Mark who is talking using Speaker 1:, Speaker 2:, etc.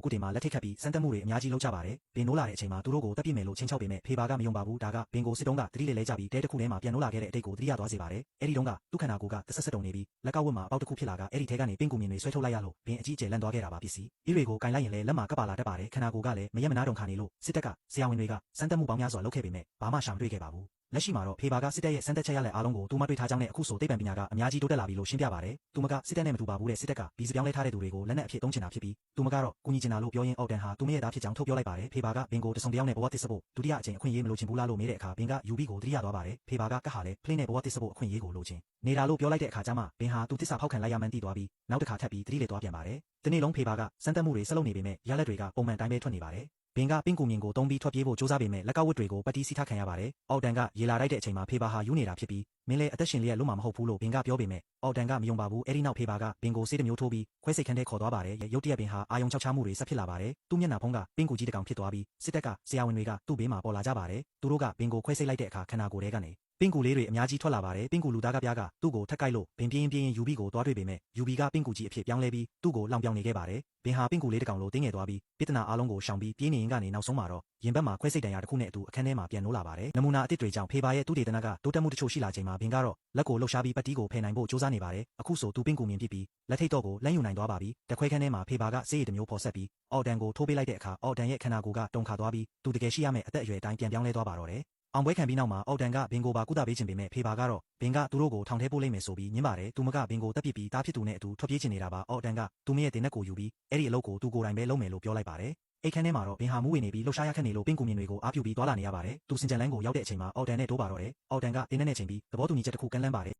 Speaker 1: အခုတင်မှာလက်ထိတ်ခတ်ပြီးစမ်းသပ်မှုတွေအများကြီးလုပ်ကြပါတယ်ဘင်နိုးလာတဲ့အချိန်မှာသူတို့ကိုတပ်ပြစ်မယ်လို့ချင်းချောက်ပေမဲ့ဖေဘာကမယုံပါဘူးဒါကဘင်ကိုစစ်တုံးကတတိလေလဲကြပြီးတဲတစ်ခုထဲမှာပြန်နိုးလာခဲ့တဲ့အတိတ်ကိုတတိယသွားစေပါတယ်အဲ့ဒီတုန်းကသူ့ခန္ဓာကိုယ်ကတဆက်ဆက်တုံနေပြီးလက်ကောက်ဝတ်မှာအပေါက်တစ်ခုဖြစ်လာကအဲ့ဒီထဲကနေပင်ကူမြင်တွေဆွဲထုတ်လိုက်ရလို့ဘင်အကြီးအကျယ်လန့်သွားခဲ့တာပါပစ္စည်းဤတွေကိုကင်လိုက်ရင်လည်းလက်မှာကပ်ပါလာတတ်ပါတယ်ခန္ဓာကိုယ်ကလည်းမရက်မနာတုံခါနေလို့စစ်တပ်ကဆရာဝန်တွေကစမ်းသပ်မှုပေါင်းများစွာလုပ်ခဲ့ပေမဲ့ဘာမှရှာမတွေ့ခဲ့ပါဘူးလက်ရှိမှာတော့ဖေဘာကစစ်တပ်ရဲ့စမ်းသပ်ချက်ရလက်အားလုံးကိုသူမတွေ့ထားကြောင်းနဲ့အခုဆိုသိပ္ပံပညာကအများကြီးတိုးတက်လာပြီလို့ရှင်းပြပါတယ်။သူမကစစ်တပ်နဲ့မတူပါဘူးတဲ့စစ်တပ်ကဘီစပြောင်းလဲထားတဲ့သူတွေကိုလက်နက်အဖြစ်သုံးချင်တာဖြစ်ပြီးသူမကတော့ကူညီချင်တာလို့ပြောရင်းအော်တန်ဟာသူမရဲ့သားဖြစ်ကြောင်းထုတ်ပြောလိုက်ပါတယ်။ဖေဘာကဘင်ကိုတစုံတယောက်နဲ့ဘဝတစ်စဖို့ဒုတိယအကြိမ်အခွင့်အရေးမလိုချင်ဘူးလားလို့မေးတဲ့အခါဘင်က UB ကိုတတိယသွားပါတယ်။ဖေဘာကကတ်ဟာလဲဖလင်းနဲ့ဘဝတစ်စဖို့အခွင့်အရေးကိုလိုချင်နေတာလို့ပြောလိုက်တဲ့အခါကျမှဘင်ဟာသူတစ္ဆာဖောက်ခံလိုက်ရမှန်းသိသွားပြီးနောက်တစ်ခါထပ်ပြီးတတိလေသွားပြန်ပါတယ်။ဒီနေ့လုံးဖေဘာကစမ်းသပ်မှုတွေဆက်လုပ်နေပေမဲ့ရလက်တွေကပုံမှန်တိုင်းပဲထွက်နေပါတယ်။ဘင်ကပင်ကူမြင်ကိုတုံးပြီးထွက်ပြေးဖို့စူးစမ်းပေမဲ့လက်ကောက်ဝတ်တွေကိုပတ်တီးစီးထားခံရပါတယ်။အော်တန်ကရေလာလိုက်တဲ့အချိန်မှာဖေဘာဟာယူနေတာဖြစ်ပြီးမင်းလည်းအသက်ရှင်လျက်လုံးမှာမဟုတ်ဘူးလို့ဘင်ကပြောပေမဲ့အော်တန်ကမယုံပါဘူး။အဲဒီနောက်ဖေဘာကဘင်ကိုဆေးတစ်မျိုးထိုးပြီးခွဲစိတ်ခန်းထဲခေါ်သွားပါတယ်။ရုတ်တရက်ဘင်ဟာအာယုံချောက်ချမှုတွေဆက်ဖြစ်လာပါတယ်။သူ့မျက်နှာဖုံးကပင်ကူကြီးတစ်ကောင်ဖြစ်သွားပြီးစစ်တပ်ကဆရာဝန်တွေကသူ့ဘေးမှာပေါ်လာကြပါတယ်။သူတို့ကဘင်ကိုခွဲစိတ်လိုက်တဲ့အခါခန္ဓာကိုယ်ထဲကနေပင်ကူလေးတွေအများကြီးထွက်လာပါတယ်ပင်ကူလူသားကပြားကသူ့ကိုထက်ကိုက်လို့ဘင်ပြင်းပြင်း UB ကိုသွားတွေ့ပေမဲ့ UB ကပင်ကူကြီးအဖြစ်ပြောင်းလဲပြီးသူ့ကိုလောင်ပြောင်နေခဲ့ပါတယ်ဘင်ဟာပင်ကူလေးတစ်ကောင်လိုတင်းငယ်သွားပြီးပြဿနာအားလုံးကိုရှောင်ပြီးပြေးနေရင်ကနေနောက်ဆုံးမှာတော့ရင်ဘတ်မှာခွဲစိတ်တန်ရာတစ်ခုနဲ့အတူအခန်းထဲမှာပြန်နိုးလာပါတယ်နမူနာအစ်စ်တွေကြောင့်ဖေဘာရဲ့သူတေသနကတိုးတက်မှုတချို့ရှိလာချိန်မှာဘင်ကတော့လက်ကိုလှုပ်ရှားပြီးပတ်တီးကိုဖယ်နိုင်ဖို့စူးစမ်းနေပါတယ်အခုဆိုသူပင်ကူမြင်ပြီးလက်ထိတ်တော့ကိုလက်ယူနိုင်သွားပါပြီတခွဲခန်းထဲမှာဖေဘာကစေးရည်တစ်မျိုးပေါ်ဆက်ပြီးအော်တန်ကိုထိုးပေးလိုက်တဲ့အခါအော်တန်ရဲ့ခန္ဓာကိုယ်ကတုန်ခါသွားပြီးသူတကယ်ရှိရမယ့်အသက်အရွယ်အတိုင်းပြန်ပြောင်းလဲသွားပါတော့တယ်အောင်ပွဲခံပြီးနောက်မှာအော်တန်ကဘင်ကိုပါကုသပေးခြင်းပေမဲ့ဖေဘာကတော့ဘင်ကသူတို့ကိုထောင်ထဲပို့လိုက်မယ်ဆိုပြီးညင်းပါတယ်သူမကဘင်ကိုတက်ပစ်ပြီးတားဖြစ်သူနဲ့အတူထွက်ပြေးချင်နေတာပါအော်တန်ကသူမရဲ့တင်နက်ကိုယူပြီးအဲ့ဒီအလုပ်ကိုသူကိုယ်တိုင်ပဲလုပ်မယ်လို့ပြောလိုက်ပါတယ်အိတ်ခန်းထဲမှာတော့ဘင်ဟာမူးဝင်နေပြီးလှုပ်ရှားရခက်နေလို့ပင်ကူမြင်တွေကိုအားပြုပြီးသွားလာနေရပါတယ်သူစင်ကြံလန်းကိုရောက်တဲ့အချိန်မှာအော်တန်နဲ့တိုးပါတော့တယ်အော်တန်ကတင်းနဲ့ချိန်ပြီးသဘောတူညီချက်တစ်ခုကမ်းလှမ်းပါတယ်